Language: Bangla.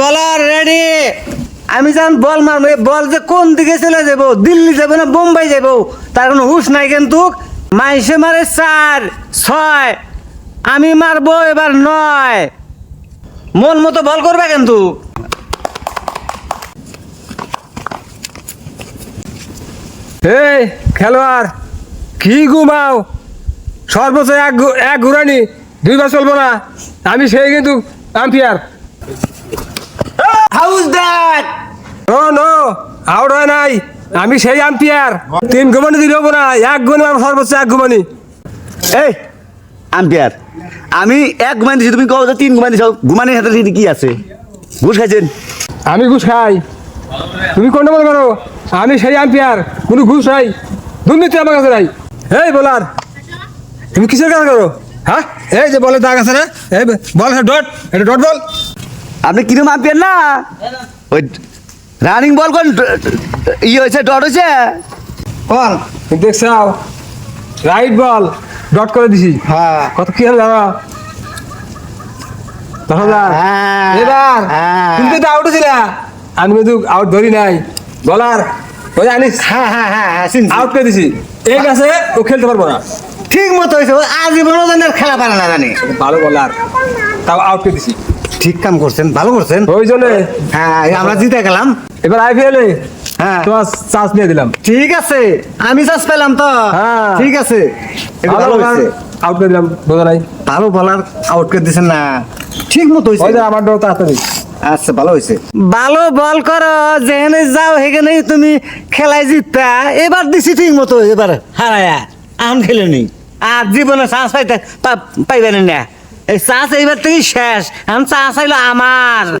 বলার রেডি। আমি যখন বল মারবো বল যে কোন দিকে চলে যাব, দিল্লি যাবো না বোম্বাই যাবো তার কোনো হুঁশ নাই। কিন্তু মাইসে মারে 4 6, আমি মারবো এবার 9। মন মতো বল করবে কিন্তু। এই খেলোয়াড় কি ঘুমাও, সর্বোচ্চ এক ঘুরানি 2 বার চলবো না। আমি সেই কিন্তু umpire. How's that? No no, out হয় নাই, আমি সেই আম্পিয়ার। 3 ঘুমানি দিলে হবো না, 1 ঘুমানি, সর্বোচ্চ 1 ঘুমানি। এই আম্পিয়ার, আমি 1 ঘুমানি দিছি, তুমি কও যে 3 ঘুমানি দিছো। ঘুমানির হাতে কি আছে? ঘুষ খাইছেন? আমি ঘুষ খাই, তুমি কোনটা মনে করো? আমি সেই আম্পিয়ার, কোনো ঘুষ নাই, দুর্নীতি আমার কাছে নাই। এই বলার, তুমি কিসের কাজ করো? হ্যাঁ, এই যে বলে দাগ আছে না, এই বল, ডট, এটা ডট বল। আপনি কিরম আম্পিয়ার না? ওই রানিং বল কোন ইয়ে হয়েছে, ডট হয়েছে। বল। তুমি দেখছাও, রাইট বল ডট করে দিছি। হ্যাঁ কত কি হলো জানো? 10,000। হ্যাঁ। এবার হ্যাঁ। তুমি তো আউট ছিলা, আমি কিন্তু আউট ধরি নাই। বলার ওই আনিস হ্যাঁ হ্যাঁ হ্যাঁ আউট করে দিছি, এই ম্যাচে ও খেলতে পারবো না। ঠিক মতো হয়েছে। আজীবনও জানি আর খেলা পারে না জানি। ভালো বলার, তাও আউট করে দিছি। ঠিক কাম করছেন, ভালো করছেন। ওই জন্য হ্যাঁ আমরা জিতে গেলাম। এবার আইপিএল এ হ্যাঁ তোমার চান্স নিয়ে দিলাম। ঠিক আছে, আমি চাষ পেলাম তো। হ্যাঁ। ঠিক আছে, এটা ভালো হয়েছে। আউট করে দিলাম, বোঝা নাই। ভালো বলার আউট করে দিয়েছেন না, ঠিক মতো ওই হয়েছে। যে আমার ডর তাড়াতাড়ি। আচ্ছা ভালো হয়েছে। ভালো বল করো, যেখানে যাও সেখানেই তুমি খেলায় জিততা। এবার দিছি ঠিক মতো, এবার হারায়া আম খেলে নি আর জীবনে চান্স পাইবেন না। এই চান্স এইবার থেকে শেষ। এখন চান্স আইলো আমার।